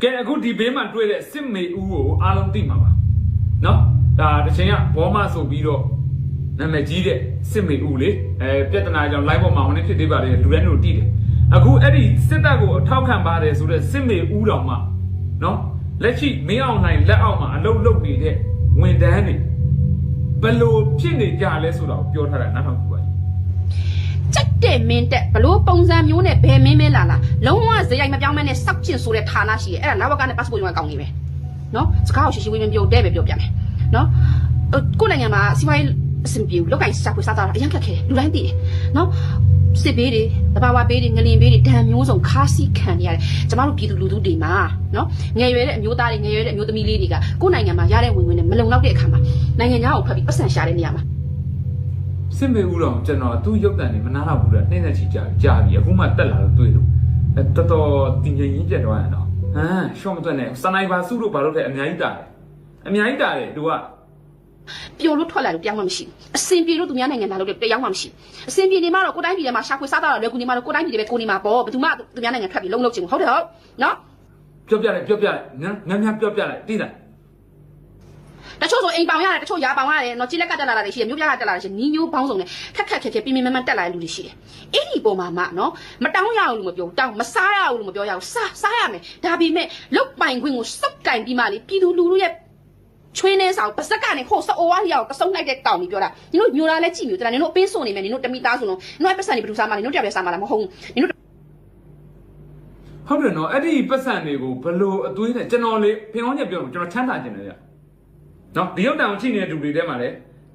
Get a good debate and do it, Sim me oo, Alan Timama. No, the China, Boma so bedo. Namajide, Sim me uli, Pet and I don't like what my own debate, do any did. A good Eddie, sit that go, talk about this with a Sim me udama. No, let's see me online, let out my low me there. When the enemy below Chinny Jarles would have your head not on. Check them mean that below Ponza Mune, Pay me Lala. Long was the young man is suction so that Hanashi, and now going to pass with my county. No, Scout she will be your David Yopian. No, good Yama, see why simple look I stuck with Sata, young Kake, Luranti. No, Sibidi, the Bawa bathing and invaded damn news on Kasi Kanya, Jamaru Pidu Ludu de Ma. No, near and you darling, near and you the Miliga, good Yama, Yara women and Melon de Kama. Nanya, probably percent shot in Yama. Simbe Udon, General, 2 Yok than Manana Buddha, Energy Javi, a woman tell her to do. A Toto Tinja Jedwano. Ah, show me the name. Sanaiva Suru Barote and Yaida. And Yaida, do what? Pure look toilet, young machine. A simple look to Yang and I look at the young machine. A simple Nimaro could I be a Mashak with Sata, Legunima could I be the Kunima Bob, but to Mat, the Yang and Cabby, long looking, hold it up. No? Jobia, Namia Jobia, did I? That's also a Bawaya, the Yabawaya, not Chilaka, you got a new pounds on it. Kaka, be Mamantella, Lucy. Any boma, no? Madame with your down, Messiah, with your Sayame, Dabi me, look, my wing was so kind, be mali, Pidu Luya. Trainers out, Pasacani, host all out, something like that down, Yola. You know, you're letting you, and you know, Pensoni, and you know, the Mitazuno, no person to Samana, no Javasama home. You know, how do you know? Eddie Pasani below doing it generally, Pionia Bill, Chanta General. No, the young China to be them,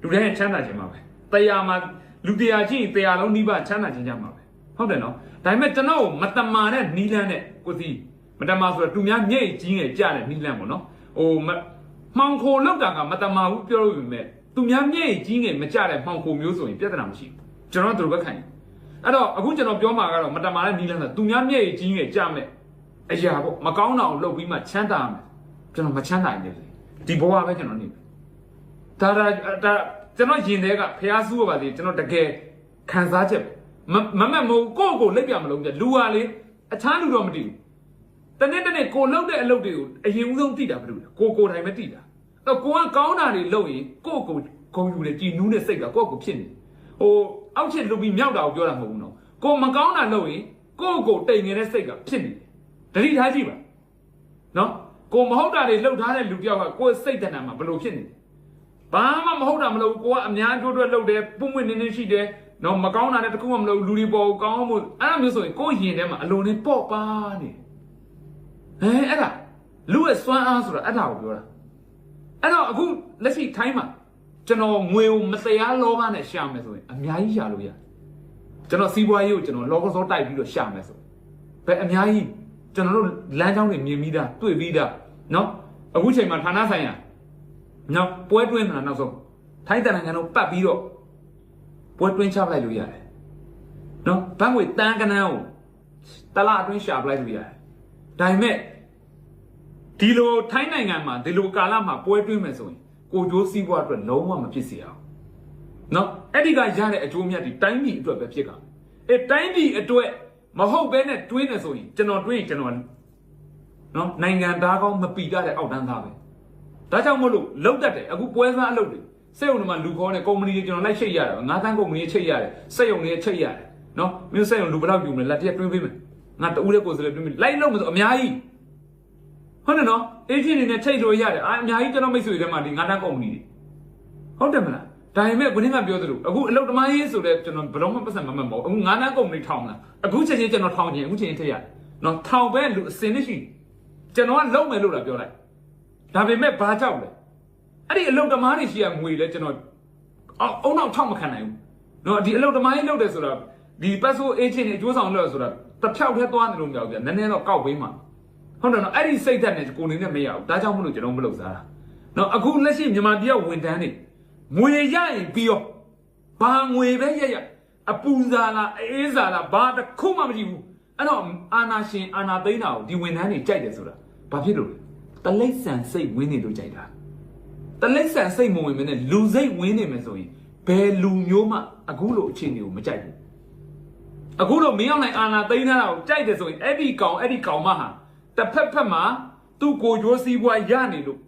to the Chana Jamabe. They are Ludiaji, they are only by Chana Jamabe. How do you know? I met to know, Matamane, Nilane, with the Madama to Yay, Jing, Janet, Nilamono. Oh, Manco looked at Matama, Pure me. To Yay, Jing, Machare, Manco Muso in Vietnam sheep. General Trubacan. I know a good job of Joma, Matamana, Nilana, to Yay, Jing, Jame. A Jabo, Macau, look, we might chant General Machana. The boa vegan on him. Tara, General Jinega, Piazu over the General Dagay, Kansaje, Mamma Go, Lebiam, the Luali, a Tanu Domidi. The Netane go load the load, a young Tida, Coco Himatida. The Goa Gauna, Lowy, Coco, the Nuna Sega, Coco Pin. Oh, outside will be meowed out your mono. Go Magauna Lowy, go, taking a Sega, Pin. The lead Hajiba. No? Go Mahoda, they load hard and look out, go Satan, I'm a below chin. Bama Mahoda, go and Yango load there, boom in the sheet there. No Magona at the Kumam, Ludibo, Gamu, I'm also going here, them alone in Pop Barney. Eh, Ella, Louis Swan answer at our girl. I know a good, let's see, timer. General Will Messiah Lovan at Shamas, and Yai Yaluya. General CYU, General Logos or type you a Shamas. But I'm Yai. General land down in Mimida, to a vida. No, a good chain, Mantanasaya. No, poet women and also. Titan and no papiro. Poet twin sharp like we are. No, bang with Tanganao. Tala twin sharp like we are. Dime. Tilo Tainangama, the Localama, poet women so. Go to see what no one of Pisia. No, Eddie guy Janet at Jumia, the tiny to a Pepsica. A tiny a duet. Maho Bennett twin as we, General Twin, General. No, Nangan Dago, Mapida out and have it. That's how Molu looked at it. A good poison loaded. Say on man, look on a community, like Chayar, Nathan Community Chayar, say only a Chayar. No, we'll say on Lubavum, let yet women. Not the Ula was the women. Like no, Miai. Honor no, 18 in a Chayo Yard. I'm Yai to make with the money, Nathan Community. Hold them. Time when him up your a good look at my ears so that General Broma person, Mamma, Nana Community town. A good change in a town here, which ain't here. Not town band, Sinishi. General Low may look up your life. Have you met Bajau? I didn't look the money she am we let you know. Oh, no, Tom can I? No, the load of my notice so that the Paso 18 it was on low so that the child had one room out there, and then they're not Women. Hold on, I didn't say that it's going in the mail. That's how much you don't below that. No, a good lesson, you might be a win, Danny. Muya, Pio. Bang, we a Puzala, Ezala, Bada, Kuma, you. I know, Anna, she, Anna, they now, the win any Jadasura. But you do. The lesson say winning to Jada. The lesson say more women lose a winning as we. Pelunioma, a gulo chinu, Majadu. A gulo meal like Anna, they now, Jadasui, Eddie Cow Maha. The Pepperma, သူ့ကိုကြိုးစည်းပွားရနေလို့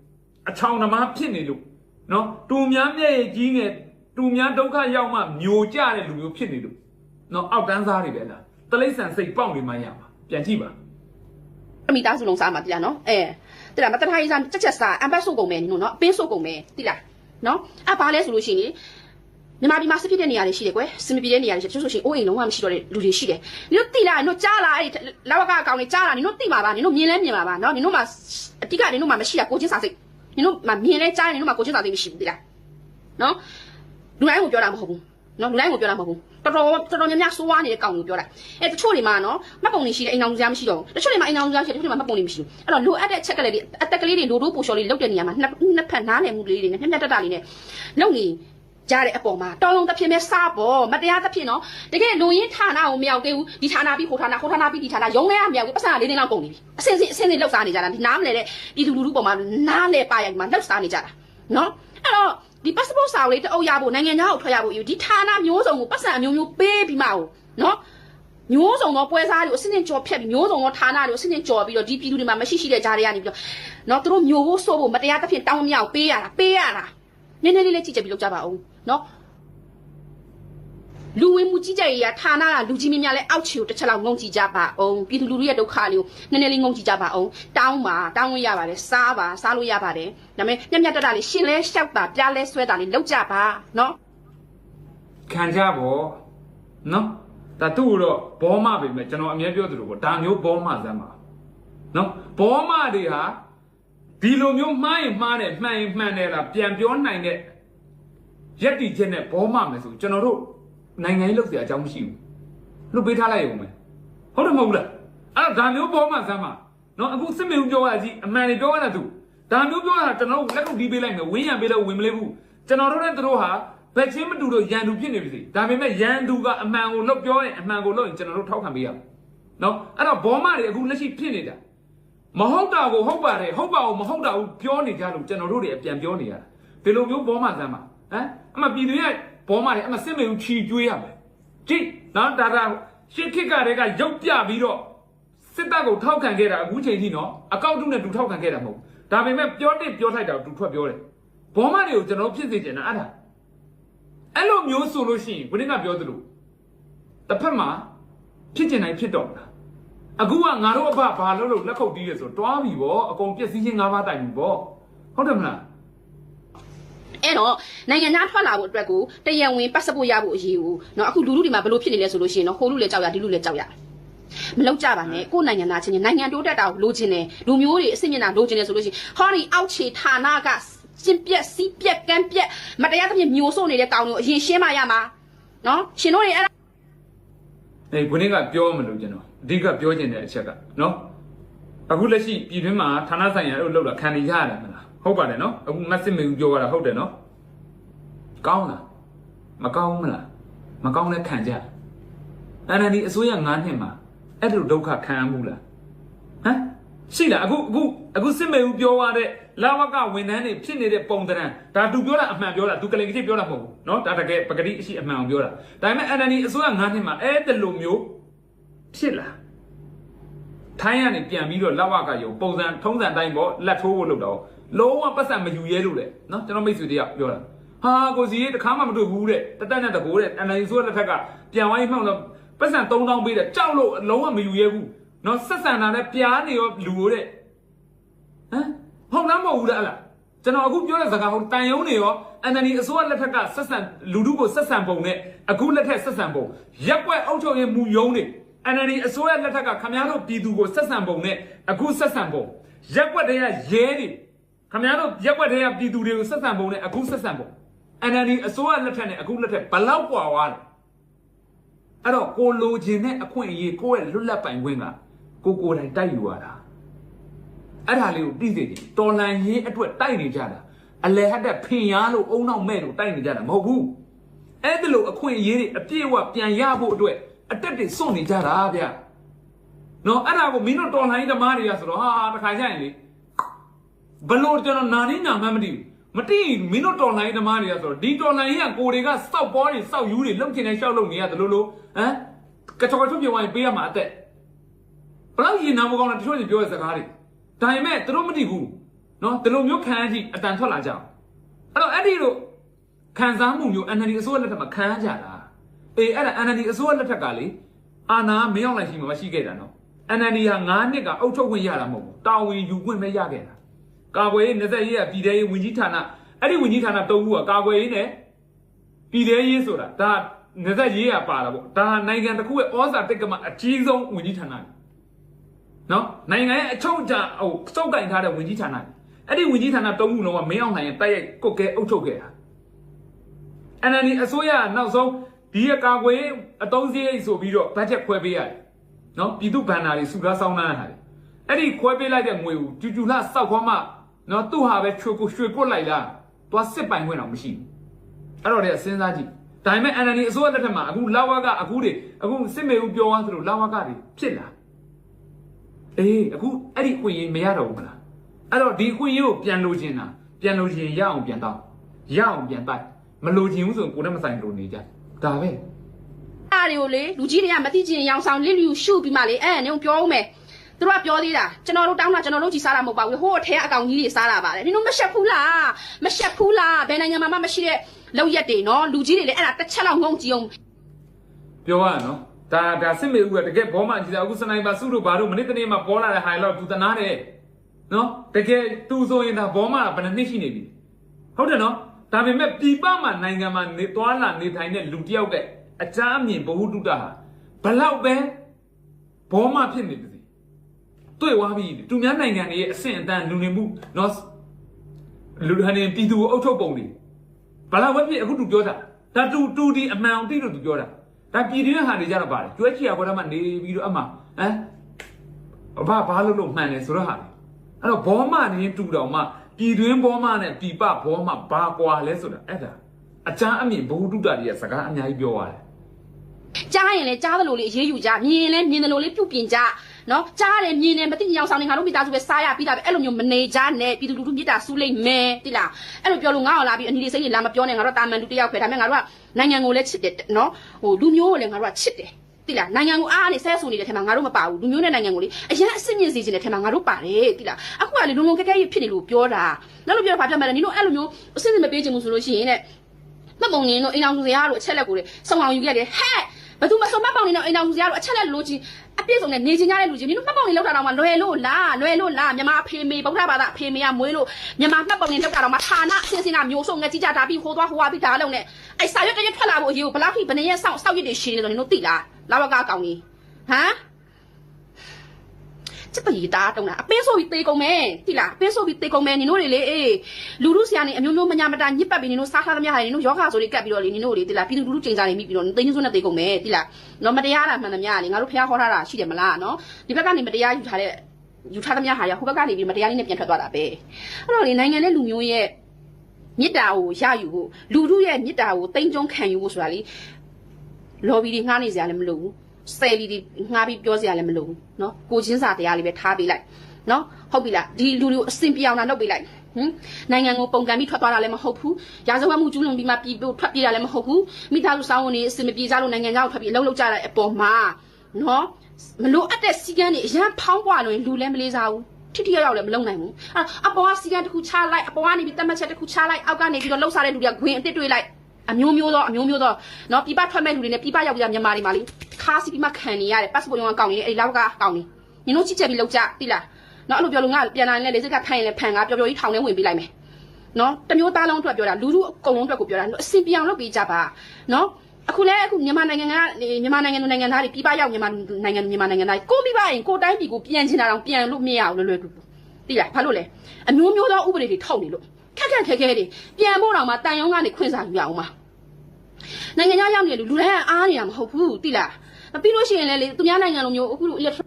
အချောင်နှမဖြစ်နေလို့နော်တူများမျက်ရည်ကြီးငယ်တူများဒုက္ခရောက်မှမျိုးကြတဲ့လူမျိုးဖြစ်နေလို့နော်အောက်တန်းစားတွေပဲလားတလိမ့်ဆန်စိတ်ပေါက်နေမှရမှာပြန်ကြည့်ပါမိသားစုလုံးစားမှာတိလားနော်တိလားမတထားရေးစားချက်စားအမ်ဘတ်ဆုပ်ကုန်မယ်နော်အပင်းဆုပ်ကုန်မယ်တိလားနော်ဘာလဲဆိုလို့ရှိရင်မြန်မာပြည်မှာစစ်ဖြစ်တဲ့နေရာတွေရှိတယ်ကွယ်စင်မပြေတဲ့နေရာတွေရှိတယ်ဆိုရှင်အိုးအိမ်လုံးဝမရှိတော့တဲ့လူတွေရှိတယ်နင်တို့တိလားနင်တို့ကြားလားအဲ့ဒီလောက်ကအကောင်တွေကြားလားနင်တို့တိပါပါနင်တို့မြင်လဲမြင်ပါပါနော်နင်တို့မှာအတိကနင်တို့မှာမရှိတာကိုချင်းစာစိတ်နင်တို့မှာမြင်လဲကြားနင်တို့မှာကိုချင်းစာစိတ်မရှိဘူးတိလားနော်လူတိုင်းကိုပြောတာမဟုတ်ဘူးနော်လူတိုင်းကိုပြောတာမဟုတ်ဘူးတော်တော်များများစိုးဝါးနေတဲ့ကောင်ကိုပြောတာတချို့တွေမှာနော်မှတ်ပုံတွေရှိတယ်အိမ်အောင်စရာမရှိတော့ဘူးတချို့တွေမှာအိမ်အောင်စရာရှိတယ်တချို့တွေမှာမှတ်ပုံတွေမရှိဘူးအဲ့တော့လိုအပ်တဲ့ချက်ကလေးတွေအသက်ကလေးတွေလိုတိုးပူလျှော်လေးလောက်တဲ့နေရာမှာနှစ်ဖက်နားလည်မှုလေးတွေနဲ့မျက်မျက်တက်တာလေးနဲ့လုံနေကြတဲ့အပေါ်မှာတော်ရုံတစ်ဖြစ်မဲ့စားပေါ်မတရားတစ်ဖြစ်နော်တကယ်လူရင်းဌာနကိုမရောက်သေးဘူးဒီဌာနပြီးဟိုဌာနပြီးဒီဌာနရုံးထဲကမရောက်ဘူးပတ်စံ၄သိန်းလောက်ကုန်နေပြီအစင်းလောက်စားနေကြတာဒီနားမလဲတဲ့ပြည်သူလူထုပေါ်မှာနားလဲပါရိုက်မှာလောက်စားနေကြတာနော်အဲ့တော့ဒီ passport စာအုပ်လေးတအုပ်ရဖို့နိုင်ငံခြားကိုထွက်ရဖို့ဒီဌာနမျိုးစုံကိုပတ်စံအမျိုးမျိုးပေးပြီးမှနော်မျိုးစုံသောပွဲစားတွေကိုအစင်းကြော်ဖြတ်ပြီးမျိုးစုံသောဌာနတွေကိုအစင်းကြော်ပြီးတော့ဒီပြည်သူတွေမှာမရှိရှိတဲ့ကြားတွေကနေပြီးတော့နော်သူတို့မျိုးဖို့စိုးဖို့မတရားတစ်ဖြစ်တောင်းမြောက်ပေးရတာနည်းနည်းလေးကြည့်ကြပြီးလုပ်ကြပါဦးနော်လူဝင်မှုကြီးကြပ်ရေးဌာနကလူကြီးမင်းများလဲအောက်ခြေကိုတစ်ချက်လောက်ငုံကြည့်ကြပါအောင်ပြည်သူလူထုရဲ့ဒုက္ခလေးကိုနည်းနည်းလေးငုံကြည့်ကြပါအောင်တောင်းလို့ရပါတယ်စားလို့ရပါတယ်ဒါပေမဲ့မျက်တက်တာလေးရှင်လဲလျှောက်တာပြားလဲဆွဲတာလေးလောက်ကြပါနော်ခံကြပါနော်ဒါသူ့တော့ဘောမပဲမဲ့ကျွန်တော်အမြဲပြောသလိုပေါ့ဒါမျိုးဘောမစမ်းပါနော်ဘောမတွေဟာဒီလိုမျိုးမှားရင်မှားတယ်မှန်ရင်မှန်တယ်လားပြန်ပြောနိုင်တဲ့ရက်တီချက်နဲ့ဘောမမယ်ဆိုကျွန်တော်တို့နိုင်ငံရေးလုပ်เสียအကြောင်းမရှိဘူးလွတ်ပေးထားလိုက်ရုံပဲဟုတ်တယ်မဟုတ်လားအဲ့ဒါမျိုးဘောမစမ်းပါနော်အခုစစ်မေဦးပြောရစီအမှန်တွေပြောရတာသူဒါမျိုးပြောတာကျွန်တော်တို့လက်ခုပ်တီးပေးလိုက်မယ်ဝင်းရံပေးလို့ဝင်မလေးဘူးကျွန်တော်တို့နဲ့တို့ဟာဘက်ချင်းမတူတော့ရန်သူဖြစ်နေပြီစီဒါပေမဲ့ရန်သူကအမှန်ကိုလုပ်ပြောရင်အမှန်ကိုလုပ်ရင်ကျွန်တော်တို့ထောက်ခံပေးရနော်အဲ့တော့ဘောမတွေအခုလက်ရှိဖြစ်နေတာမဟုတ်တာကိုဟုတ်ပါတယ်ဟုတ်ပါအောင်မဟုတ်တာကိုပြောနေကြလို့ကျွန်တော်တို့တွေအပြန်ပြောနေရတာဒီလိုမျိုးဘောမစမ်းပါအမှပြည်သူရဲ့ဘောမတွေအမှစစ်မေဦးချီကျွေးရမယ်ကြည့်နော်ဒါရှစ်ခစ်ကတည်းကရုပ်ပြပြီးတော့စစ်တပ်ကိုထောက်ခံခဲ့တာအခုချိန်ထိနော်အကောက်တုနဲ့တူထောက်ခံခဲ့တာမဟုတ်ဒါပေမဲ့ပြောထိုက်တာတူထွက်ပြောတယ်ဘောမတွေကိုကျွန်တော်ဖြစ်စေချင်တာအဲ့လိုမျိုးဆိုလို့ရှိရင်ဘုရင်ကပြောသလိုတစ်ဖက်မှာဖြစ်ချင်တိုင်းဖြစ်တော့တာအခုကငါတို့အဖဘာလို့လက်ခုပ်တီးရဲဆိုတွားပြီဗောအကုန်ပြည့်စည်ခြင်း၅ပါးတိုင်ပြီဗောဟုတ်တယ်မလားအဲ့တော့နိုင်ငံသားထွက်လာဖို့အတွက်ကိုတရားဝင်ပတ်စပို့ရဖို့အရေးကိုเนาะအခုလူလူတွေမှာဘယ်လိုဖြစ်နေလဲဆိုလို့ရှိရင်เนาะဟိုလူလည်းကြောက်ရဒီလူလည်းကြောက်ရမလောက်ကြပါနဲ့ကိုယ်နိုင်ငံသားချင်းနိုင်ငံတိုးတက်တာကိုလိုချင်တယ်လူမျိုးတွေအစ်စ်မျက်နှာလိုချင်တယ်ဆိုလို့ရှိရင်ဟောဒီအောက်ခြေဌာနကကျင့်ပြက်စီးပြက်ကန်းပြက်မတရားသဖြင့်မျိုးစို့နေတဲ့ကောင်တွေကိုအရင်ရှင်းမှရမှာเนาะရှင်တို့တွေအဲ့ခုနေ့ကပြောမလို့ကျွန်တော်အဓိကပြောချင်တဲ့အချက်ကเนาะအခုလက်ရှိပြည်တွင်းမှာဌာနဆိုင်ရာအဲ့လိုလောက်တာခံနေကြရတယ်မလားဟုတ်ပါတယ်နော်အခုမစစ်မေဦးပြောရတာဟုတ်တယ်နော်ကောင်းလားမကောင်းဘူးလားမကောင်းလဲခံကြအဲ့ဒါဒီအစိုးရ9နှစ်မှာအဲ့လိုဒုက္ခခံရမှုလားရှိလားအခုစစ်မေဦးပြောရတဲ့လာဝကဝန်ထမ်းတွေဖြစ်နေတဲ့ပုံသဏ္ဍာန်ဒါသူပြောတာအမှန်ပြောတာသူကလေးကပြောတာမဟုတ်ဘူးနော်ဒါတကယ်ပကတိအရှိအမှန်အောင်ပြောတာဒါပေမဲ့အဲ့ဒါဒီအစိုးရ9နှစ်မှာအဲ့တလူမျိုးဖြစ်လားထိုင်းကနေပြန်ပြီးတော့လာဝကရုံပုံစံထုံးစံတိုင်းပေါ့လက်ထိုးဖို့လုပ်တော့လုံးဝပတ်စံမယူရဲလို့လေနော်ကျွန်တော်မိတ်ဆွေတယောက်ပြောတာဟာကိုစီတခါမှမတွေ့ဘူးတဲ့တက်နဲ့တကိုးတဲ့NLDဆိုတဲ့လက်ထက်ကပြန်ဝိုင်းမှောက်တော့ပတ်စံ3000ပေးတယ်ကြောက်လို့လုံးဝမယူရဲဘူးနော်ဆက်ဆံတာနဲ့ပြားနေရောလူတဲ့ဟုတ်လားမဟုတ်ဘူးလားကျွန်တော်အခုပြောတဲ့စကားဟိုတန်ယုံနေရောNLDအစိုးရလက်ထက်ကဆက်ဆံလူထုကိုဆက်ဆံပုံနဲ့အခုလက်ထက်ဆက်ဆံပုံရက်ွက်အုပ်ချုပ်ရေးမူယုံနေNLDအစိုးရလက်ထက်ကခမားတို့ပြည်သူကိုဆက်ဆံပုံနဲ့အခုဆက်ဆံပုံရက်ွက်တွေကရဲနေခမရတို့ရက်ွက်တွေကပြည်သူတွေကိုဆက်ဆံပုံနဲ့အခုဆက်ဆံပုံNLDအစိုးရလက်ထက်နဲ့အခုလက်ထက်ဘလောက်ကွာသွားလဲအဲ့တော့ကိုလိုချင်တဲ့အခွင့်အရေးကိုယ့်ရဲ့လွတ်လပ်ပိုင်ခွင့်ကကိုယ်တိုင်တိုက်ယူရတာအဲ့ဒါလေးကိုသိစေချင်တော်လှန်ရေးအတွက်တိုက်နေကြတာအလဲဟတ်တဲ့ဖင်ရလို့အုံနောက်မဲ့လို့တိုက်နေကြတာမဟုတ်ဘူးအဲ့ဒါလို့အခွင့်အရေးတွေအပြည့်အဝပြန်ရဖို့အတွက်အတက်တွေစွန့်နေကြတာဗျနော်အဲ့ဒါကိုမင်းတို့တော်လှန်ရေးသမားတွေကဆိုတော့ဟာတခါကျရင်လေဘလို့ကျွန်တော်နာနေနာမှမသိဘူးမသိမင်းတို့တော်လှန်ရေးသမားတွေကဆိုတော့ဒီတော်လှန်ရေးကကိုတွေကစောက်ပေါ်တွေစောက်ယူတွေလုံချင်တဲ့ရှောက်လုံနေရတယ်လို့ကချော်ချွတ်ပြေဝိုင်းပေးရမှာအသက်ဘလောက်ရင်နာမကောင်းတာတချို့တွေပြောတဲ့စကားတွေ ဒါပေမဲ့သူတို့မတည်ဘူးနော်ဒီလိုမျိုးခံရကြည့်အတန်ထွက်လာကြအောင်အဲ့တော့အဲ့ဒီလိုခံစားမှုမျိုး NLD အစိုးရလက်ထက်မှာခံရကြတာအေးအဲ့ဒါ NLD အစိုးရလက်ထက်ကလေအာဏာမရောက်လိုက်ရှိမှမရှိခဲ့တာနော် NLD ဟာ9နှစ်ကအုပ်ချုပ်ခွင့်ရတာမဟုတ်ဘူးတာဝန်ယူခွင့်ပဲရခဲ့တာကာကွယ်ရေး20ရေးကပြည်ထောင်ရေးဝန်ကြီးဌာနအဲ့ဒီဝန်ကြီးဌာန3ခုကကာကွယ်ရေးနဲ့ပြည်ထောင်ရေးဆိုတာဒါ20ရေးကပါတာပေါ့ဒါနိုင်ငံတစ်ခုရဲ့ဩဇာတိတ်ကမှအကြီးဆုံးဝန်ကြီးဌာနနော်နိုင်ငံရဲ့အချုပ်အခြာဟိုစုပ်ကိုင်ထားတဲ့ဝန်ကြီးဌာနအဲ့ဒီဝန်ကြီးဌာန3ခုလုံးကမင်းအောင်လှိုင်ရဲ့တိုက်ရိုက်ကုတ်ကဲအုပ်ချုပ်ခဲ့တာ NLD အစိုးရနောက်ဆုံးဒီရကာကွယ်အတုံးစရိတ်ဆိုပြီးတော့ဘတ်ဂျက်ခွဲပေးရတယ်နော်ပြည်သူ့ဘဏ္ဍာတွေစုထားဆောင်းထားတာအဲ့ဒီခွဲပေးလိုက်တဲ့ငွေကိုကျူလှစောက်ခေါမှနော်သူ့ဟာပဲရွှေကွတ်လိုက်လားသွားစစ်ပိုင်ခွင့်တော့မရှိဘူးအဲ့တော့လည်းစဉ်းစားကြည့်ဒါပေမဲ့ NLD အစိုးရလက်ထက်မှာအခုလာဝကအခုစစ်မေဦးပြောသွားသလိုလာဝကတွေဖြစ်လာအေးအခုအဲ့ဒီခွင့်ရေးမရတော့ဘူးမလားအဲ့တော့ဒီခွင့်ရေးကိုပြန်လိုချင်ရအောင်ပြန်တော့ရအောင်ပြန်တိုက်မလိုချင်ဘူးဆိုရင်ကိုယ်နဲ့မဆိုင်လို့နေကြဒါပဲအားတွေကိုလေလူကြီးတွေကမသိချင်ရောင်ဆောင်လစ်လူရှုပြီးမှလေနင်ပြောဦးမယ်သူတို့ကပြောသေးတာကျွန်တော်တို့တောင်းတာကျွန်တော်တို့ကြီးစားတာမဟုတ်ပါဘူးဟိုအထဲအကောင်ကြီးတွေစားတာပါတယ်နင်တို့မရှက်ဘူးလားဘယ်နိုင်ငံမှာမှမရှိတဲ့လောက်ရက်တွေနော်လူကြီးတွေလည်းအဲ့ဒါတစ်ချက်လောက်ငုံကြည့်အောင်ပြောရနော်ဒါစစ်မေဦးကတကယ်ဘောမှကြီးတာအခုစနိုက်ပါစုတို့ဘာတို့မနေ့တနေ့မှပေါ်လာတဲ့ဟိုင်လောက်သူတနာတယ်နော်တကယ်သူဆိုရင်ဒါဘောမှဘယ်နှစ်နှစ်ရှိနေပြီဟုတ်တယ်နော်ဒါပေမဲ့ပြည်ပမှာနိုင်ငံမှာနေသွားလာနေထိုင်တဲ့လူတယောက်တဲ့အကြမ်းအမြင်ဘဝတုတ္တဟာဘလောက်ပဲဘောမှဖြစ်နေပြီတွေ့သွားပြီသူများနိုင်ငံတွေရဲ့အဆင့်အတန်းလူနေမှုနော်လူဟန်နေပြည်သူအုပ်ချုပ်ပုံတွေဘလောက်ပဲဖြစ်အခုသူပြောတာဒါတူဒီအမှန်အောင်သိလို့သူပြောတာဒါပြည်တွင်းဟာတွေကြတော့ပါတယ်ကျွဲချီရဘောတမနေပြီးတော့အမှဘာလို့မှန်လဲဆိုတော့ဟာအဲ့တော့ဘောမှနေတူတော်မှပြည်တွင်းဘောမှနဲ့ပြည်ပဘောမှဘာကွာလဲဆိုတာအဲ့ဒါအကြမ်းအမြင်ဘဝတုတ္တတွေကစကားအများကြီးပြောရတယ်ကြားရင်လည်းကြားသလိုလေးအေးအေးယူကြမြင်ရင်လည်းမြင်သလိုလေးပြုတ်ပြင်ကြနော်ကြားတယ်မြင်တယ်မသိညောင်ဆောင်နေငါတို့မိသားစုပဲစားရပြီးတာပဲအဲ့လိုမျိုးမနေကြနဲ့ပြည်သူလူထုမြစ်တာစူးလိမ့်မယ်တိလားအဲ့လိုပြောလို့ငါ့အောင်လာပြီးအနီလေးစိတ်ကြီးလာမပြောနဲ့ငါတို့တာမန်လူတယောက်ပဲဒါပေမဲ့ငါတို့ကနိုင်ငံကိုလည်းချစ်တယ်နော်ဟိုလူမျိုးကိုလည်းငါတို့ကချစ်တယ်တိလားနိုင်ငံကိုအားနဲ့ဆဲဆူနေတဲ့ထဲမှာငါတို့မပါဘူးလူမျိုးနဲ့နိုင်ငံကိုလေအရင်အစ်စ်မြင့်စီခြင်းတဲ့ထဲမှာငါတို့ပါတယ်တိလားအခုကလေလုံလုံကဲကဲဖြစ်နေလို့ပြောတာနောက်လို့ပြောတော့ဘာပြောမှလဲနင်တို့အဲ့လိုမျိုးအစ်စ်မပေးချင်ဘူးဆိုလို့ရှိရင်တဲ့မမုံနေတို့အိမ်အောင်စုစရာတို့အချက်လက်ကိုလေစုံအောင်ယူခဲ့တယ်ဟဲ့ဘသူမစုံမပေါင်နေတော့အိမ်အောင်စုစရာတို့အချက်လက်လိုချင်အပြည့်စုံနဲ့နေချင်ကြတဲ့လူချင်းနင်တို့မှတ်ပုံနေလောက်တာတော့မှလွယ်လို့လားမြန်မာအဖေမေဗုဒ္ဓဘာသာအဖေမေကမွေးလို့မြန်မာမှတ်ပုံနေလောက်တာတော့မှဌာနအစင်းစင်းကမျိုးစုံငက်ကြီးကြတာပြီးဟိုသွားဟိုဝါပြီးဒါလုံးနဲ့အဲ့စာရွက်တရွက်ထွက်လာဖို့အရေးကိုဘလောက်ထိဘယ်နည်းရဲ့စောက်ရစ်တွေရှင်းနေတော့နင်တို့သိလားလာဝကအကောင်ကြီးဟမ်စစ်ပကြီးတာတုံးတာအပင်းဆိုပြီးတေကုန်မယ်တိလားအပင်းဆိုပြီးတေကုန်မယ်နင်တို့တွေလေအေးလူလူဆရာနေအမျိုးမျိုးမညာမတာညစ်ပတ်ပြီးနင်တို့စားထားသမျှဟာနင်တို့ယောဂါဆိုလေးကပ်ပြီးတော့လေနင်တို့တွေတိလားပြည်သူလူထုချိန်စားနေမိပြီးတော့တိန်းစွန်းနဲ့တေကုန်မယ်တိလားနော်မတရားတာမှန်သမျှလေငါတို့ဖះခေါ်ထားတာရှိတယ်မလားနော်ဒီဘက်ကနေမတရားယူထားသမျှဟာရဟိုဘက်ကနေပြီးမတရားလေးနဲ့ပြန်ထွက်သွားတာပဲအဲ့တော့လေနိုင်ငံနဲ့လူမျိုးရဲ့မြစ်တာကိုရယူဖို့လူထုရဲ့မြစ်တာကိုတိန်းကျုံခံယူဖို့ဆိုတာလေလော်ဘီတွေငှားနေစရာလည်းမလိုဘူးဆယ်လီဒီငှားပြီးပြောစရာလည်းမလိုဘူးเนาะကိုချင်းစာတရားလေးပဲထားပေးလိုက်เนาะဟုတ်ပြီလားဒီလူတွေကိုအစင်ပြောင်းတာလုပ်ပေးလိုက်နိုင်ငံကိုပုံကံပြီးထွက်သွားတာလည်းမဟုတ်ဘူးရာဇဝတ်မှုကျူးလွန်ပြီးမှပြည်ထွက်ပြေးတာလည်းမဟုတ်ဘူးမိသားစုစောင်းဝင်နေအစင်မပြေကြလို့နိုင်ငံခြားကိုထွက်ပြေးအလုပ်လုပ်ကြတဲ့အပေါ်မှာเนาะမလို့အပ်တဲ့စီကန်းတွေအရန်ဖောင်းပွားလို့လူလည်းမလေးစားဘူးထိထိရောက်လည်းမလုံနိုင်ဘူးအပေါ်ကစီကန်းတစ်ခုချလိုက်အပေါ်ကနေပြီးတတ်မှတ်ချက်တစ်ခုချလိုက်အောက်ကနေပြီးတော့လှုပ်ရှားတဲ့လူတွေကဂွင်အစ်စ်တွေးလိုက်အမျိုးမျိုးသောเนาะပြပထွက်မဲ့လူတွေနဲ့ပြပရောက်ပြမြန်မာတွေမှာလေခါစီပြီးမှခံနေရတယ် passport ရောင်းကောင်းနေအဲ့လောက်ကအကောင်းနေနင်တို့ချစ်ချက်ပြီးလောက်ကြတိလားเนาะအဲ့လိုပြောလို့ငါပြန်လာရင်လည်းလေစိတ်ကထိုင်ရင်လည်းဖန်ကားပျော်ပျော်ကြီးထောင်ထဲဝင်ပေးလိုက်မယ်เนาะတမျိုးသားလုံးအတွက်ပြောတာလူထုအကုန်လုံးအတွက်ကိုပြောတာအစင်ပြောင်လုပ်ပေးကြပါเนาะအခုမြန်မာနိုင်ငံသူနိုင်ငံသားတွေပြပရောက်မြန်မာနိုင်ငံသားကိုမိပါရင်ကိုတိုင်းပြည်ကိုပြန်ချင်တာတော့ပြန်လို့မရအောင်လွယ်တူတိလားဘာလို့လဲအမျိုးမျိုးသောဥပဒေတွေထုတ်နေလို့ခက်ခဲတွေပြန်ဖို့တော့မှတန်ရုံးကနေခွင့်စာယူရအောင်ပါနိုင်ငံခြားရောက်နေလူတိုင်းကအားနေရမဟုတ်ဘူးတိလားပြီးလို့ရှိရင်လည်းသူများနိုင်ငံလိုမျိုးအခုလို electric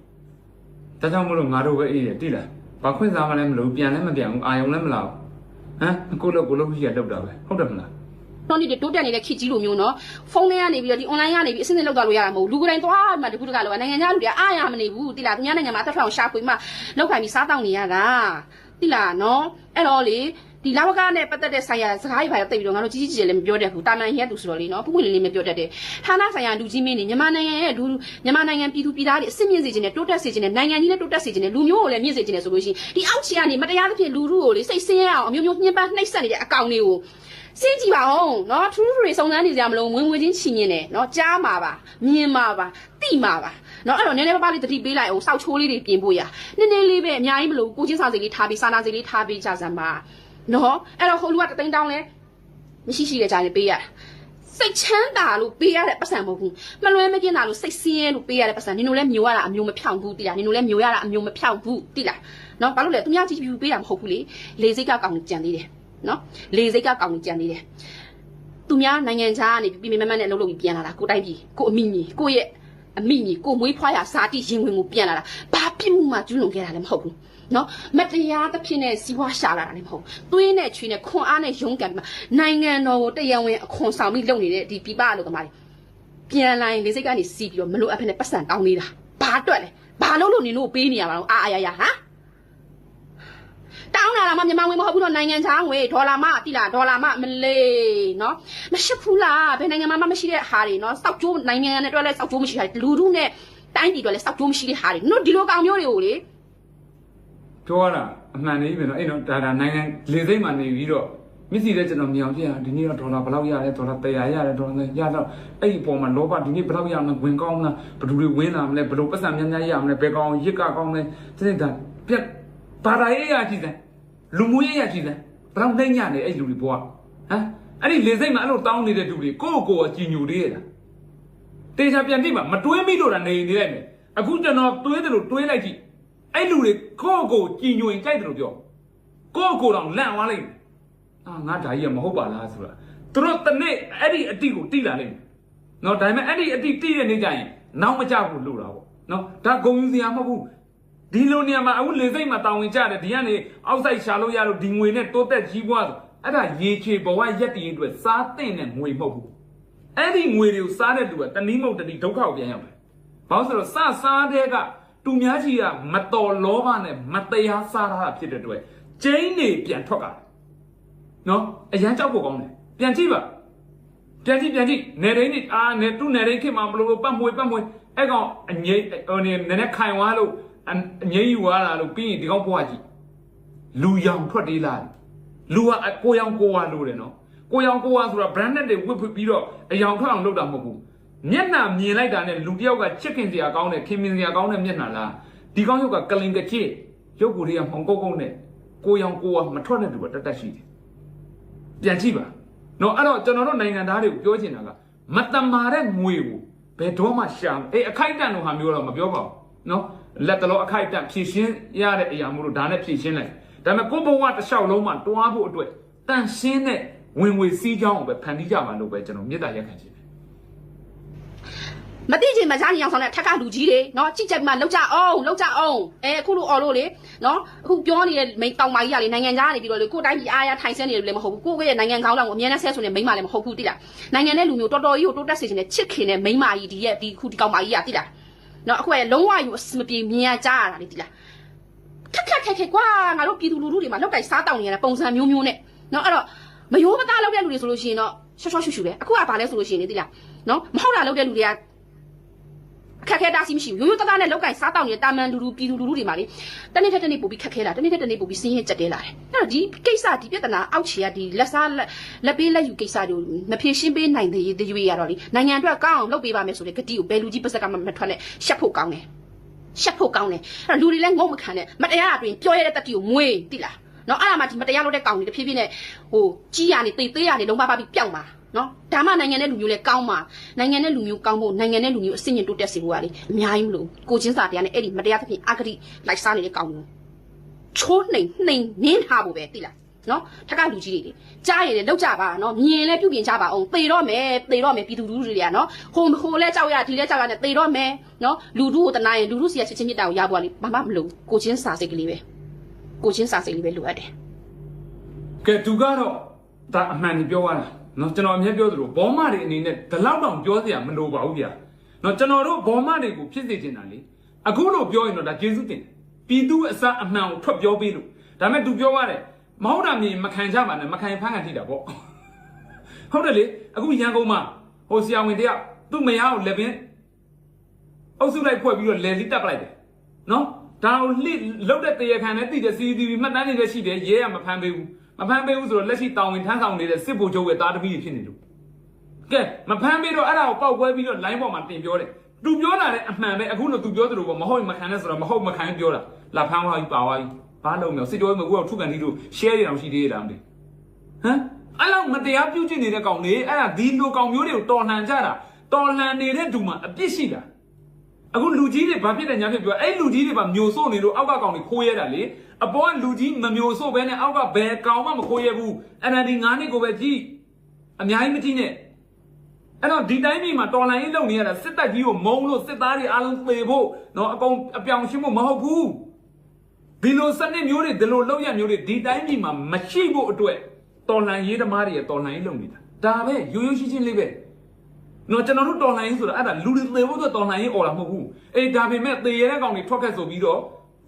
ဒါကြောင့်မလို့ငါတို့ပဲအေးတယ်တိလားဘာခွင့်စားမှလည်းမလို့ပြန်လည်းမပြန်ဘူးအာယုံလည်းမလာဘူးဟမ်ကိုလို့ရှိရလောက်တာပဲဟုတ်တယ်မလားတော့ဒီတိုးတက်နေတဲ့ခေတ်ကြီးလိုမျိုးနော်ဖုန်းထဲကနေပြီးတော့ဒီ online ကနေပြီးအစင်းစင်းလောက်သွားလို့ရတာမဟုတ်ဘူးလူကိုယ်တိုင်သွားမှတခုတကလောနိုင်ငံခြားလူတွေအားရမနေဘူးတိလားသူများနိုင်ငံမှာအသက်ထောင်ရှာဖွေမှလောက်ခိုင်းပြီးစားတောင်းနေရတာတိလားနော်အဲ့တော့လေ ဒီလာဝကနဲ့ပတ်သက်တဲ့ဆိုင်ရာစကားတွေဘာလို့တိတ်ပြီးတော့ငါတို့ကြီးကြီးကျယ်လည်းမပြောတတ်ဘူးတာမန်ရဲသူဆိုတော့လေနော်ပွပွလေးလေးမပြောတတ်တယ်ဌာနဆိုင်ရာလူကြီးမင်းတွေမြန်မာနိုင်ငံရဲ့လူမြန်မာနိုင်ငံပြည်သူပြည်သားတွေအစ်မြင့်စေခြင်းနဲ့တိုးတက်စေခြင်းနဲ့နိုင်ငံကြီးနဲ့တိုးတက်စေခြင်းနဲ့လူမျိုးကိုလည်းမြင့်စေခြင်းနဲ့ဆိုလို့ရှိရင်ဒီအောက်ခြေကနေမတရားသဖြင့်လူထုကိုလေစိတ်ဆင်းရဲအောင်အမျိုးမျိုးညှဉ်းပန်းနှိပ်စက်နေတဲ့အကောင်တွေကိုစင်ကြည့်ပါဦးနော်ထူးထူးတွေစုံစမ်းနေကြမလို့ဝင်ဝင်ချင်းချီညင်တယ်နော်ကြားမှာပါမြင်မှာပါသိမှာပါနော်အဲ့တော့နည်းနည်းပါးပါးလေးတတိပေးလိုက်အောင်စောက်ချိုးလေးတွေပြင်ဖို့ရနည်းနည်းလေးပဲအများကြီးမလို့ကိုချင်းစာစိတ်လေးထားပြီးစာနာစိတ်လေးထားပြီးကြစမ်းပါနော်အဲ့တော့ဟိုလူကတသိန်းတောင်းလဲမရှိရှိတဲ့ကြားနေပေးရတာစိတ်ချမ်းသာလို့ပေးရတဲ့ပတ်စံမဟုတ်ဘူးမလွဲမကင်းတာလို့စိတ်ဆင်းရဲလို့ပေးရတဲ့ပတ်စံနင်တို့လည်းမျိုးရတာအမျိုးမဖြောင်ဘူးတိလားနင်တို့လည်းမျိုးရတာအမျိုးမဖြောင်ဘူးတိလားနော်ဘာလို့လဲသူများကြည့်ပြပေးတာမဟုတ်ဘူးလေလေစိတ်ကကောင်းကြံသေးတယ်နော်လေစိတ်ကကောင်းကြံသေးတယ်သူများနိုင်ငံခြားကနေပြည်မမနဲ့လှုပ်လှုပ်ပြီးပြန်လာတာကိုတိုင်းပြည်ကိုအမိညီကိုရဲ့အမိညီကိုမွေးဖွားရစာတိရင်ဝင်ကိုပြန်လာတာဘာပြစ်မှုမှကျူးလွန်ခဲ့တာလည်းမဟုတ်ဘူးနော်မတရားသဖြင့်နဲ့စီးပွားရှာလာတာလည်းမဟုတ်သွေးနဲ့ချွေးနဲ့ခွန်အားနဲ့ရုန်းကန်ပြီးနိုင်ငံတော်ကိုတရားဝင်အခွန်ဆောင်ပြီးလုပ်နေတဲ့ဒီပြပလို့သမားတွေပြန်လာရင်လေစိတ်ကနေစီးပြီးတော့မလို့အဖက်နဲ့ပတ်စံတောင်းနေတာဘာအတွက်လဲဘာလို့နင်တို့ပေးနေရမှာလဲအာရဟမ်တောင်းလာတာမှမြန်မာငွေမဟုတ်ဘူးတော့နိုင်ငံခြားငွေဒေါ်လာမှတိလားဒေါ်လာမှမလေးနော်မရှိဘူးလားဘယ်နိုင်ငံမှမရှိတဲ့ဟာတွေနော်စောက်ကျိုးနိုင်ငံနဲ့တွေ့လဲစောက်ကျိုးမရှိတာလူထုနဲ့တိုင်းပြည်တွေ့လဲစောက်ကျိုးမရှိတဲ့ဟာတွေတို့ဒီလိုကောင်မျိုးတွေကိုလေပြောရတာအမှန်လေးပဲနော်အဲ့တော့ဒါနိုင်ငံလေစိတ်မှနေပြီးတော့မျက်စိနဲ့ကျွန်တော်မြောင်ပြရဒီနေ့တော့ဒေါ်လာဘယ်လောက်ရတယ်ဒေါ်လာ100ရတယ်ဒေါ်လာရတော့အဲ့ဒီပုံမှာလောဘဒီနေ့ဘယ်လောက်ရမလဲဝင်ကောင်းလားဘယ်သူတွေဝင်လာမလဲဘယ်လိုပတ်စံများများရမလဲဘယ်ကောင်ရစ်ကကောင်းလဲတဲ့ဒါပြက်ဘာသာရေးရကြည့်စမ်းလူမှုရေးရကြည့်စမ်းဘယ်လောက်နှိမ့်ညနေအဲ့လူတွေဘွားဟမ်အဲ့ဒီလေစိတ်မှာအဲ့လိုတောင်းနေတဲ့လူတွေကိုယ့်ကိုယ်ကကြည်ညိုသေးရလားတေချာပြန်ကြည့်ပါမတွေးမိလို့တာနေနေလိုက်မယ်အခုကျွန်တော်တွေးတယ်လို့တွေးလိုက်ကြည့်အဲ့လူတွေကိုယ့်ကိုကြည်ညိုရင်ကြိုက်တယ်လို့ပြောကိုယ့်ကိုယ်တော့လန့်သွားလိမ့်မယ်အာငါဒါကြီးကမဟုတ်ပါလားဆိုတာသူတို့တနေ့အဲ့ဒီအတိကိုတိလာလိမ့်မယ်နော်ဒါပေမဲ့အဲ့ဒီအတိတိတဲ့နေ့ကျရင်နောက်မကြဘူးလို့တာပေါ့နော်ဒါဂုံယူစရာမဟုတ်ဘူးဒီလိုနေရာမှာအခုလေစိတ်မှာတောင်းဝင်ကြတယ်ဒီကနေအောက်ဆိုင်ရှာလို့ရလို့ဒီငွေနဲ့တိုးတက်ကြီးပွားဆိုအဲ့ဒါရေချေဘဝရက်တည်အတွက်စားတဲ့နဲ့ငွေမဟုတ်ဘူးအဲ့ဒီငွေတွေကိုစားတဲ့လူကတနည်းမဟုတ်တနည်းဒုက္ခကိုပြန်ရောက်တယ်ဘာလို့ဆိုတော့စားတဲ့ကသူများကြီးကမတော်လောဘနဲ့မတရားစားတာဖြစ်တဲ့အတွက်ကျင်းနေပြန်ထွက်လာနော်အရန်ကြောက်ဖို့ကောင်းတယ်ပြန်ကြည့်ပါပြန်ကြည့်နေရင်းနေနေသူ့နေရင်းခင်မှာဘလို့ပတ်မွေအဲ့ကောင်အငိမ့်ဟိုနေနည်းနည်းခိုင်သွားလို့အငိမ့်ယူသွားတာလို့ပြီးရင်ဒီကောင်ဘွားကြီးလူရောင်ထွက်သေးလားလူကကိုရောင်ကိုဝါလို့တယ်နော်ကိုရောင်ကိုဝါဆိုတာ branded တွေဝစ်ပြီးတော့အယောင်ထွက်အောင်လုပ်တာမဟုတ်ဘူးမျက်နှာမြင်လိုက်တာနဲ့လူတယောက်ကချစ်ခင်စရာကောင်းတယ်ခင်မင်စရာကောင်းတဲ့မျက်နှာလားဒီကောင်ရုပ်ကကလင်ကချစ်ရုပ်ကိုယ်တွေကမှောင်ကုန်းနဲ့ကိုရောင်ကိုဝါမထွက်တဲ့လူကတက်ရှိတယ်ပြန်ကြည့်ပါနော်အဲ့တော့ကျွန်တော်တို့နိုင်ငံသားတွေကိုပြောချင်တာကမတမာတဲ့ငွေကိုဘယ်တော့မှရှာအခိုက်အတန့်လိုဟာမျိုးတော့မပြောပါဘူးနော်လက်တလုံးအခိုက်အတန့်ဖြည့်ရှင်းရတဲ့အရာမျိုးလို့ဒါနဲ့ဖြည့်ရှင်းလိုက်ဒါပေမဲ့ကိုယ့်ဘဝတစ်လျှောက်လုံးမှာတွားဖို့အတွက်တန်ရှင်းတဲ့ဝင်ငွေစည်းကြောင်းကိုပဲဖန်တီးကြပါလို့ပဲကျွန်တော်မေတ္တာရက်ခံချင်တယ်မသိချင်မကြားရင်အောင်ဆောင်တဲ့ထက်ကလူကြီးတွေနော်ကြည့်ကြမှလောက်ကြအောင်အခုလိုအော်လို့လေနော်အခုပြောနေတဲ့မိတောင်မကြီးကလေနိုင်ငံသားကနေပြီးတော့လေကိုယ်တိုင်းပြည်အားရထိုင်ဆင်းနေတယ်လည်းမဟုတ်ဘူးကိုယ့်ရဲ့နိုင်ငံကောင်းလောက်ကိုအများနဲ့ဆဲဆိုနေမိန်းမလည်းမဟုတ်ဘူးတိလားနိုင်ငံနဲ့လူမျိုးတော်တော်ကြီးကိုတိုးတက်စေချင်တဲ့ချစ်ခင်တဲ့မိန်းမကြီးဒီရဲ့ဒီခုဒီကောင်မကြီးကတိလားနော်အခုကလုံးဝယူမပြေမြင်ရကြားရတာလေတိလားခက်ကွာငါတို့ပြည်သူလူထုတွေမှာလောက်တိုင်းစားတောင်းနေရတဲ့ပုံစံမျိုးနဲ့နော်အဲ့တော့မယိုးမသားလောက်တဲ့လူတွေဆိုလို့ရှိရင်တော့ရှော့ရှူပဲအခုကဘာလဲဆိုလို့ရှိရင်လေတိလားနော်မဟုတ်တာလောက်တဲ့လူတွေကခက်ခဲတာစီမရှိဘူးရိုးသားနဲ့လောက်ကင်စားတောင်းနေတာမန်လူပြည်သူလူထုတွေမှာလေတနေ့ထက်တနေ့ပို့ပြီးခက်ခဲလာတနေ့ထက်တနေ့ပို့ပြီးစင်းရဲကြက်တဲလာတယ်အဲ့တော့ဒီကိစ္စဒီပြဿနာအောက်ခြေကဒီလက်စားလက်ပေးလက်ယူကိစ္စတွေကိုမဖြေရှင်းပေးနိုင်သေးတဲ့ရွေးရတော့လေနိုင်ငံအတွက်ကောင်းအောင်လုပ်ပေးပါမယ်ဆိုတဲ့ဂတိကိုဘယ်လူကြီးပတ်စက်ကမှမထွက်နဲ့ရှက်ဖို့ကောင်းတယ်အဲ့တော့လူတွေလည်းငုံမခံနဲ့မတရားအတွင်ပြောရတဲ့တတိကိုမွေးတိလားနော်အဲ့ဒါမှဒီမတရားလုပ်တဲ့ကောင်တွေတဖြည်းဖြည်းနဲ့ဟိုကြီးရနေသေးရနေလုံးပါပြီးပျောက်မှာနော်ဒါမှနိုင်ငံနဲ့လူမျိုးလည်းကောင်းမှာနိုင်ငံနဲ့လူမျိုးကောင်းဖို့နိုင်ငံနဲ့လူမျိုးအစင်ញတိုးတက်စေဖို့ကလေအများကြီးမလို့ကိုချင်းစာတရားနဲ့အဲ့ဒီမတရားသဖြင့်အဂတိလိုက်စားနေတဲ့ကောင်မျိုးချိုးနှိမ်နင်းထားဖို့ပဲသိလားနော်ထက်ကလူကြီးတွေကြားရင်လည်းလောက်ကြပါနော်မြင်လည်းပြုပြင်ကြပါအောင်သေတော့မယ်ပြည်သူလူထုတွေကနော်ဟိုလဲကြောက်ရဒီလဲကြောက်ရနဲ့သေတော့မယ်နော်လူထုကိုတနာရင်လူထုစီကချစ်ချင်းမြတ်တာကိုရဖို့ကလေဘာမှမလို့ကိုချင်းစာစိတ်ကလေးပဲလိုအပ်တယ်ကဲသူကတော့ဒါအမှန်ကြီးပြောရတာနော်ကျွန်တော်အမြဲပြောသလိုဘောမတွေအနေနဲ့ဒီလောက်တောင်ပြောစရာမလိုပါဘူးဗျာနော်ကျွန်တော်တို့ဘောမတွေကိုဖြစ်စေချင်တာလေအခုလို့ပြောရင်တော့ဒါကျေးဇူးတင်တယ်ပြည်သူအစအမှန်ကိုထွက်ပြောပေးလို့ဒါပေမဲ့သူပြောရတယ် မဟုတ်တာမြင်မခံကြပါနဲ့မခံဖမ်းခံထိတာပေါ့ဟုတ်တယ်လေအခုရန်ကုန်မှာဟိုဆရာဝန်တယောက်သူ့မယားကိုလက်ပင်အုပ်စုလိုက်ဖွဲ့ပြီးတော့လဲလီတက်ပလိုက်တယ်နော်ဒါကိုလှလုတ်တဲ့တရားခံနဲ့တည်တဲ့ CCTV မှတ်တမ်းတွေလည်းရှိတယ်ရဲကမဖမ်းပေးဘူးမဖမ်းပေးဘူးဆိုတော့လက်ရှိတောင်ဝင်ထမ်းဆောင်နေတဲ့စစ်ဗိုလ်ချုပ်ရဲ့သားသမီးတွေဖြစ်နေလို့ကဲမဖမ်းပေးတော့အဲ့ဒါကိုပောက်ကွဲပြီးတော့ line ပေါ်မှာတင်ပြောတယ်သူပြောတာလည်းအမှန်ပဲအခုလို့သူပြောသလိုပေါ့မဟုတ်မခံနဲ့ဆိုတော့မဟုတ်မခံပြောတာလာဖမ်းသွားပြီးပါသွားပြီးဘာလို့မလဲစစ်ကြောရေးမကူတော့ထုကန်တီးလို့ share ရအောင်ရှိသေးလားမသိဟမ်အဲ့လောက်မတရားပြုတ်ကျင့်နေတဲ့ကောင်တွေအဲ့ဒါဒီလိုကောင်မျိုးတွေကိုတော်လှန်ကြတာတော်လှန်နေတဲ့ဒူမှာအပြစ်ရှိတာအခုလူကြီးတွေဘာဖြစ်တယ်ညာဖြစ်ပြောအဲ့လူကြီးတွေပါမျိုးစို့နေလို့အောက်ကကောင်တွေခိုးရတာလေအပေါ်ကလူကြီးမမျိုးစို့ပဲနဲ့အောက်ကဘယ်ကောင်မှမခိုးရဘူးအဲ့ဒါဒီ9နှစ်ကိုပဲကြည့်အများကြီးမကြည့်နဲ့အဲ့တော့ဒီတိုင်းပြည်မှာတော်လှန်ရေးလုပ်နေရတာစစ်တပ်ကြီးကိုမုံလို့စစ်သားတွေအားလုံးသေဖို့နော်အကောင်အပြောင်ရှင်းဖို့မဟုတ်ဘူးဒီလိုစနစ်မျိုးတွေဒီလိုလုပ်ရမျိုးတွေဒီတိုင်းပြည်မှာမရှိဖို့အတွက်တော်လှန်ရေးသမားတွေတော်လှန်ရေးလုပ်နေတာဒါပဲရိုးရိုးရှင်းရှင်းလေးပဲနော်ကျွန်တော်တို့တော်လှန်ရေးဆိုတာအဲ့ဒါလူတွေသေဖို့အတွက်တော်လှန်ရေးអော်တာမဟုတ်ဘူးအေးဒါပေမဲ့သေရတဲ့ကောင်တွေထွက်ခက်ဆိုပြီးတော့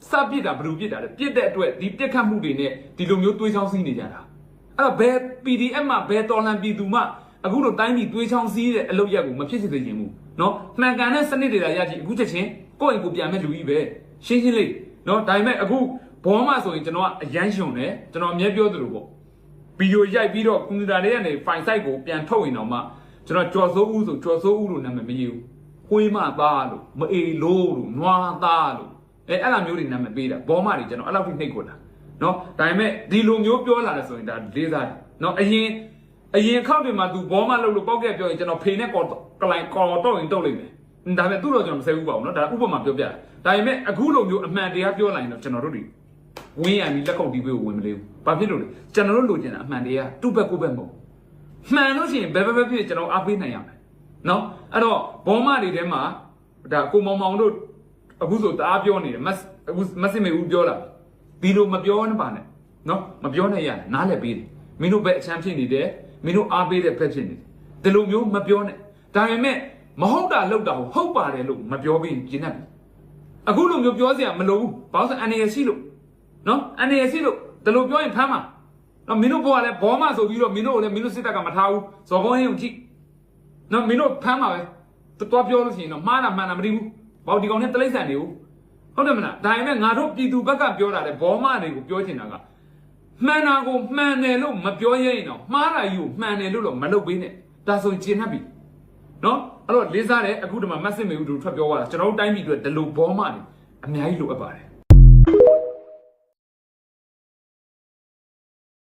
စပစ်တာဘယ်လိုပစ်တာလဲပစ်တဲ့အတွက်ဒီပြစ်ခတ်မှုတွေနဲ့ဒီလိုမျိုးတွေးချောင်းစီးနေကြတာအဲ့တော့ဘယ် PDF မှာဘယ်တော်လှန်ပြည်သူမှအခုလိုတိုင်းပြည်တွေးချောင်းစီးတဲ့အလုပ်ရက်ကိုမဖြစ်စေချင်ဘူးနော်မှန်ကန်တဲ့စနစ်တွေလာရကြည့်အခုချက်ချင်းကိုယ့်အိမ်ကိုပြန်မဲ့လူကြီးပဲရှင်းရှင်းလေးနော်ဒါပေမဲ့အခုဘောမှဆိုရင်ကျွန်တော်ကအရန်ရှင်တယ်ကျွန်တော်အမြဲပြောသလိုပေါ့ဗီဒီယိုရိုက်ပြီးတော့ကွန်ပျူတာတွေကနေ file site ကိုပြန်ထုတ်ရင်တော့မှကျွန်တော်ကြော်စိုးဦးဆိုကြော်စိုးဦးလို့နာမည်မရေးဘူးခွေးမသားလို့မအေလို့လို့နွားသားလို့အဲ့လိုမျိုးတွေနာမည်ပေးတာဘောမှတွေကျွန်တော်အဲ့လောက်ထိနှိပ်ခွက်တာနော်ဒါပေမဲ့ဒီလိုမျိုးပြောလာတယ်ဆိုရင်ဒါလေးစားတယ်နော်အရင်ခောက်တွေမှာသူဘောမှလို့ပောက်ကက်ပြောရင်ကျွန်တော်ဖေနဲ့ကော်တော့ရင်တုတ်လိုက်မယ်ဒါပေမဲ့သူ့တော့ကျွန်တော်မဆဲဘူးပါဘူးနော်ဒါဥပမာပြောပြတယ်ဒါပေမဲ့အခုလိုမျိုးအမှန်တရားပြောလာရင်တော့ကျွန်တော်တို့တွေဝင်းရပြီးလက်ခုပ်တီးပေးကိုဝင်မလေးဘူးဘာဖြစ်လို့လဲကျွန်တော်တို့လိုချင်တာအမှန်တရားသူ့ဘက်ကိုယ့်ဘက်မဟုတ်မှန်လို့ရှိရင်ဘယ်ဖြစ်ကျွန်တော်အားပေးနိုင်ရမယ်နော်အဲ့တော့ဘောမတွေထဲမှာဒါကိုမောင်မောင်တို့အခုဆိုတအားပြောနေတယ်အခုမစစ်မေဦးပြောလာဒီလိုမပြောနဲ့ပါနဲ့နော်မပြောနဲ့ရတယ်နားလည်းပေးတယ်မင်းတို့ဘက်အချမ်းဖြစ်နေတယ်မင်းတို့အားပေးတဲ့ဘက်ဖြစ်နေတယ်ဒီလိုမျိုးမပြောနဲ့ဒါပေမဲ့မဟုတ်တာလောက်တာဟုတ်ပါတယ်လို့မပြောပြီးကျင်းတတ်တယ်အခုလိုမျိုးပြောစရာမလိုဘူးဘာလို့ဆိုအန်ရရှိလို့နော်အန်ရရှိလို့ဒီလိုပြောရင်ဖမ်းမှာနော်မင်းတို့ဘောကလည်းဘောမဆိုပြီးတော့မင်းတို့လည်းမင်းတို့စစ်တပ်ကမထားဘူးဇော်ကုန်းဟင်းကိုကြည့်နော်မင်းတို့ဖမ်းမှာပဲတော်ပြောလို့ရှိရင်တော့မှားတာမှန်တာမသိဘူးဘောဒီကောင်နဲ့တလိမ့်ဆန်နေဘူးဟုတ်တယ်မလားဒါပေမဲ့ငါတို့ပြည်သူဘက်ကပြောတာလေဘောမတွေကိုပြောချင်တာကမှန်တာကိုမှန်တယ်လို့မပြောရရင်တော့မှားတာကြီးကိုမှန်တယ်လို့တော့မလုပ်ပေးနဲ့ဒါဆိုရင်ကျင်နှက်ပြီနော်အဲ့တော့လေးစားတယ်အခုဒီမှာမတ်စစ်မေဦးတို့ထွက်ပြောသွားတာကျွန်တော်တို့တိုင်းပြည်အတွက်ဒီလိုဘောမတွေအများကြီးလိုအပ်ပါတယ်